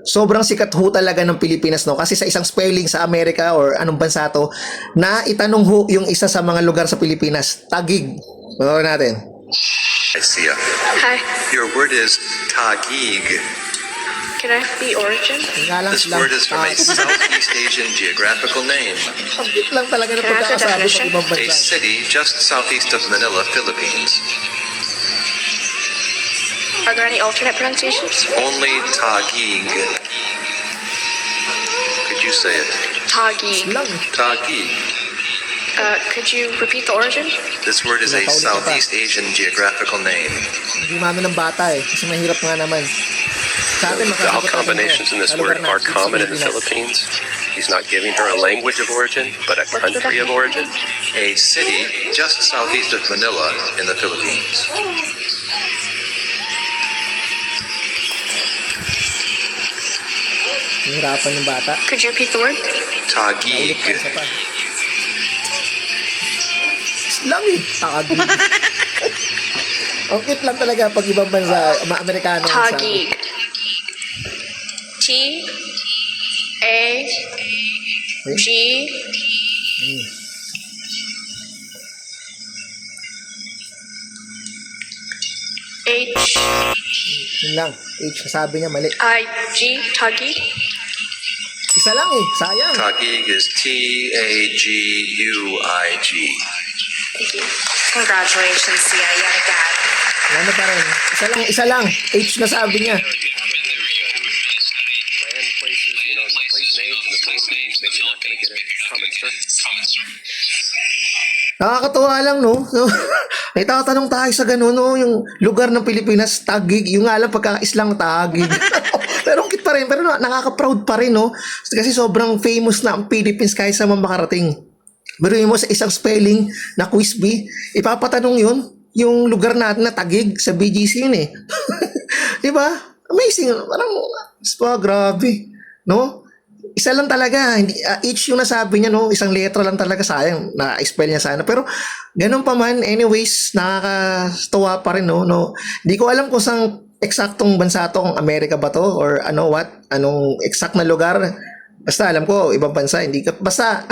sobrang sikat ho talaga ng Pilipinas, no? Kasi sa isang spelling sa Amerika or anong bansa to, na itanong ho yung isa sa mga lugar sa Pilipinas, Taguig. Panood natin. Hi, Sia. Hi. Your word is Taguig. Can I have the origin? This word is from a Southeast Asian geographical name, Ang cute lang talaga ng Can I have the pagkakasabi ng definition? ibang a bansa. city just southeast of Manila, Philippines. Are there any alternate pronunciations? Only Taguig. Could you say it? Taguig. Lang. Taguig. Could you repeat the origin? This word is a Southeast Asian geographical name. Hindi mami ng bata eh. Kasi mahirap nga naman. Sa atin, The vowel makakagot combinations in this word are common in the Philippines. Philippines. He's not giving her a language of origin, but a country of origin. A city just southeast of Manila in the Philippines. Hirapan yung bata. Could you repeat the word? Taguig. Ulit pa, isa pa. Lang eh. Taguig. Ang cute lang talaga pag ibang bansa, Amerikano. ang sabi. Taguig. T-A-G H Yun lang. H, sabi niya mali. I G Taguig. Isa lang eh. Sayang. Taguig is Taguig. Thank you. Congratulations, Sia, yet again. Ano pa rin? Isa lang. H na sabi niya. Land places, place names in the Philippines, maybe you're not going to get it. Common sense. Nakakatuwa lang, no? So, may tatanong tayo sa ganun, no? Yung lugar ng Pilipinas, Taguig. Yung nga lang, pagka-islang Taguig. Pero ang cute pa rin. Pero nakaka-proud pa rin, no? Kasi sobrang famous na ang Philippines kahit sa mga makarating. Biruin mo sa isang spelling na quiz bee, ipapatanong yun, yung lugar natin na Taguig sa BGC yun eh. Diba? Amazing. Parang, grabe. No? Isa lang talaga, hindi, each yung nasabi niya, no, isang letra lang talaga, sayang, na-spell niya sana. Pero, ganun pa man, anyways, nakakatuwa pa rin, no. Hindi ko alam kung saan eksaktong bansa to, kung Amerika ba to, or anong exact na lugar. Basta alam ko, ibang bansa, basta,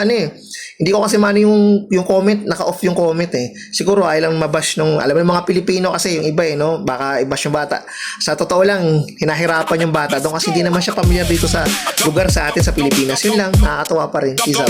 hindi ko kasi mano yung comment, naka-off yung comment eh. Siguro ay lang mabash nung, alam mo yung mga Pilipino kasi, yung iba eh, no? Baka i-bash yung bata. Sa totoo lang, hinahirapan yung bata doon kasi hindi naman siya pamilyar dito sa lugar sa atin sa Pilipinas. Yun lang, nakakatawa pa rin. Peace out.